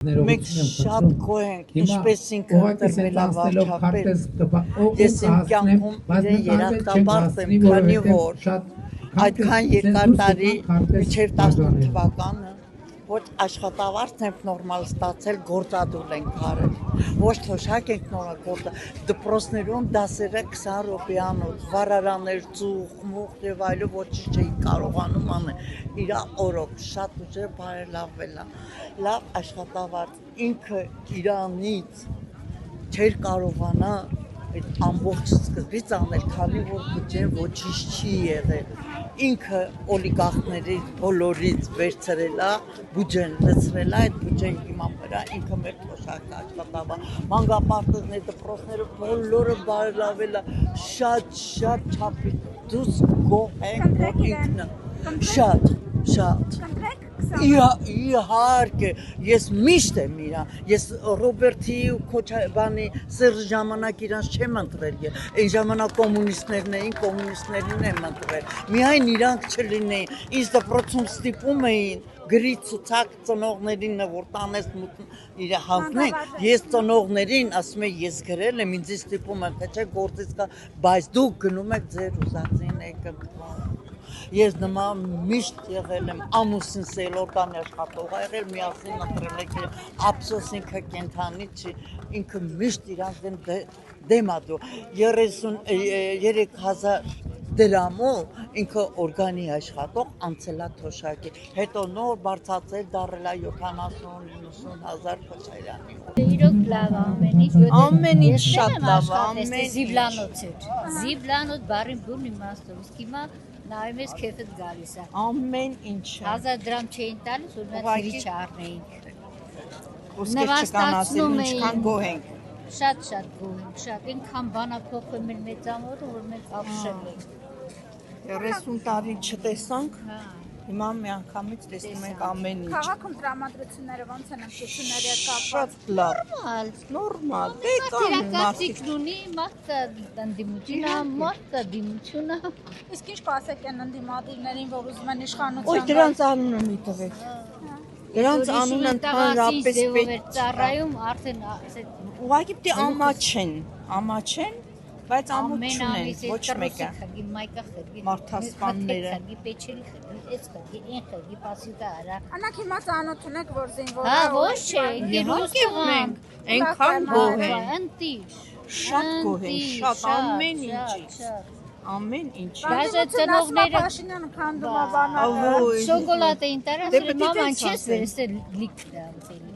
Մենք շատ գոհ ենք, ինչպես ինքը տրվելավարչապետ, ես իմ կյանքում իրեն երախտապարտ եմ, քանի որ այդքան երկար տարի մինչև 18 թվականը ոչ աշխատավարձ ենք նորմալ ստացել, գործադուլ ենք արել, ոչ թոշակ ենք նորմալ գործադուլ, դպրոցներում դասերը 20 րոպեանոց, վառարաններ, ծուխ, մուխ և այլը ոչինչ չէի կարողանում անել, իրա օրոք շատ ուժեղ բարելավվել է, լավ աշխատավարձ, ինքը իրանից չէր կարողանա այդ ամբողջ սկզբից անել, քանի որ բյուջեն ոչինչ չի եղել, ինքը օլիգարխներից բոլորից վերցրել է, բյուջեն լցրել է, այդ բյուջեն հիմա վրա ինքը մեր թոշակը աշխատավար, մանկապարտեզներ, դպրոցները բոլորը բարելավել է, շատ չափի դուս գոհ ենք, որ ինքնը, շատ իհարկե, ես միշտ եմ իրան, ես Ռոբերտի Քոչարյանի Սերժ ժամանակ իրանց չեմ ընտրել, այն ժամանակ կոմունիստներին եմ ընտրել, միայն իրանք չլինեին, ինձ դպրոցում ստիպում էին, գրի ցուցակ ծնողներին որ տանես իր հանձնենք, ես ծնողներին ասում եմ, ես գրել եմ, ինձ ստիպում եմ, թե չէ գործից կա, բայց դուք գնում եք ձեր ուզածին եք ընտրում Ես նման միշտ եղել եմ, ամուսինս Էլորդանի աշխատող ա եղել, միասին ընտրել եք, ափսոս ինքը կենդանի չի, ինքը միշտ իրանց դեմ ա դու, 33,000 դրամով ինքը օրգանի աշխատող անցել ա թոշակի, հետո նոր բարձացել դարել ա 70-90,000 Քոչարյանի Իրոք լավ ամեն ինչ շատ լավ, ամեն ինչ Զիվլանոց բարին բուն իմաստով, իսկ հիմա նայում ես քեֆդ գալիս է ամեն ինչը 1000 դրամ չէին տալիս, որ մենք զրի չառնեինք ոսկեր չկան ասել, ինչքան գոհ ենք Շատ գոհ ենք, շատ ինքան բանափոխվում էր մեծամորը, որ մենք ապշել ենք 30 տարի չտեսանք, հիմա մի անգամից տեսնում ենք ամեն ինչ Քաղաքում տրամադրությունները ոնց են ընկությունների հետ կապված Շատ լավ, նորմալ, դե կան մարդիկ ունի, մարդը ընդդիմություն է, մարդը դիմություն է Իսկ ինչ կասեք են ընդդիմադիրներին, որ ուզում են իշխանության Ոյ դրանց անունը մի տվեք Դրանց անունը ընդհանրապես պետք ծառայում արդեն Ուղղակի պետք ամաչեն, բայց ամուր չունեն, ոչ մեկը Մարդասպանները Անակ հիմա ծանոթ ունեք, որ զինվոր Հա, ոչ չէ, Իհարկե ունենք, այնքան գոհ ենք Շատ գոհ ենք, շատ ամեն ինչից Ամեն ինչ Բայց այդ ծնողները Փաշինյանը քանդում է բանալը Շոկոլադ էին տարած, մաման չես վերստել լիք դարձել